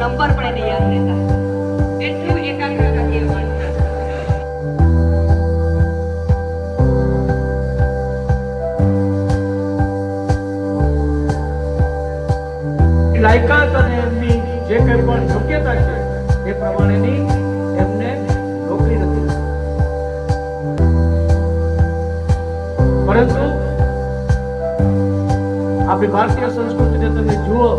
Number પણ એને યાદ રહેતા, એટલું એકાગ્રતાથી એ વાંચતા. લાયકાત અને એમની જે કંઈ પણ યોગ્યતા છે એ પ્રમાણેની એમને નોકરી નથી, પરંતુ આપણી ભારતીય સંસ્કૃતિને તમે જુઓ